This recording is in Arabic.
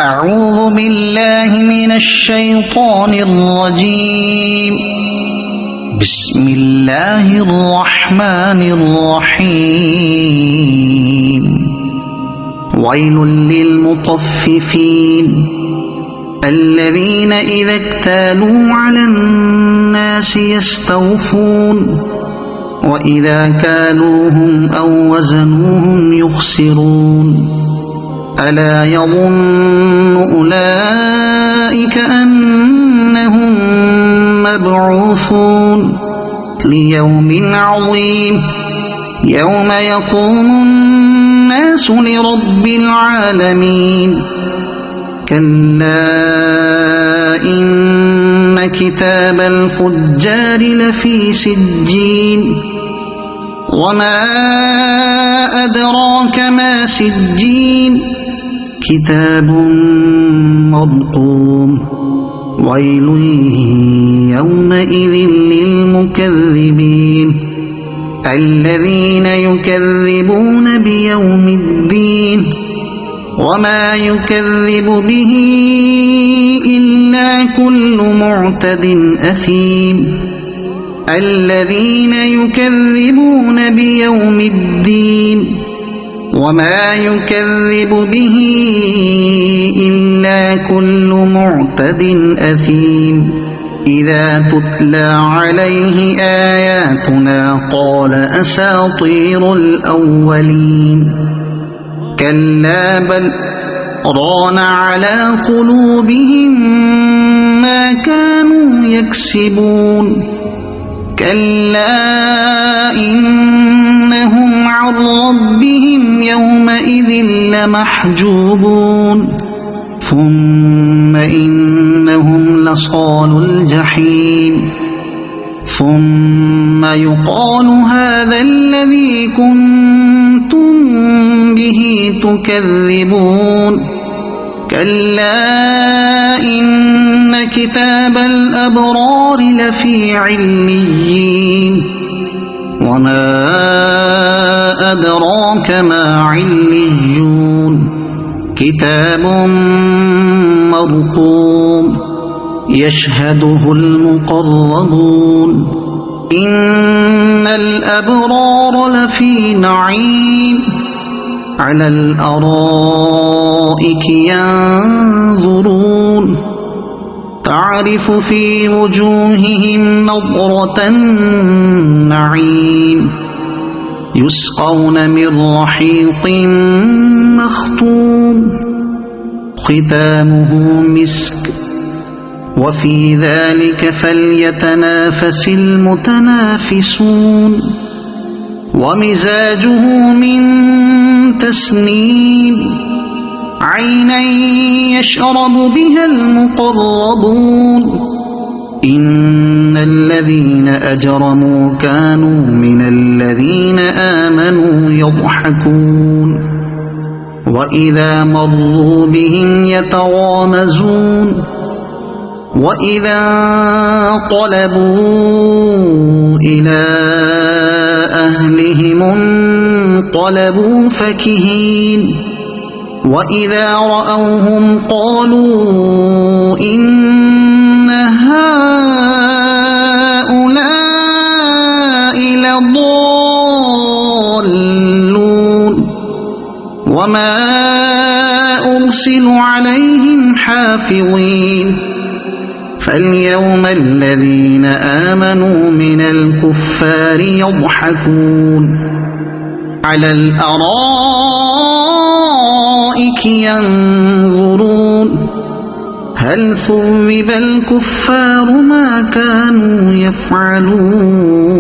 أعوذ بالله من الشيطان الرجيم. بسم الله الرحمن الرحيم. ويل للمطففين الذين إذا اكتالوا على الناس يستوفون وإذا كالوهم أو وزنوهم يخسرون. ألا يظن أولئك أنهم مبعوثون ليوم عظيم يوم يقوم الناس لرب العالمين. كلا إن كتاب الفجار لفي سجين. وما أدراك ما سجين. كتاب مرقوم. ويل يومئذ للمكذبين الذين يكذبون بيوم الدين وما يكذب به إلا كل معتد أثيم. الذين يكذبون بيوم الدين وما يكذب به إلا كل معتد أثيم. إذا تتلى عليه آياتنا قال أساطير الأولين. كلا بل ران على قلوبهم ما كانوا يكسبون. كلا إنهم عن ربهم يومئذ لمحجوبون. ثم إنهم لصالو الجحيم. ثم يقال هذا الذي كنتم به تكذبون. كلا إن كتاب الأبرار لفي عليين. وما أدراك ما عليون. كتاب مرقوم يشهده المقربون. إن الأبرار لفي نعيم على الأرائك ينظرون. تعرف في وجوههم نضرة النعيم. يسقون من رحيق مختوم ختامه مسك. وفي ذلك فليتنافس المتنافسون. ومزاجه من تسنيم. عينا يشرب بها المقربون. إن الذين أجرموا كانوا من الذين آمنوا يضحكون. وإذا مروا بهم يتغامزون. وإذا انقلبوا إلى أهلهم انقلبوا فكهين. وإذا رأوهم قالوا إن هؤلاء لضالون. وما أرسلوا عليهم حافظين. فاليوم الذين آمنوا من الكفار يضحكون على الأرائك ينظرون. هل ثوب الكفار ما كانوا يفعلون.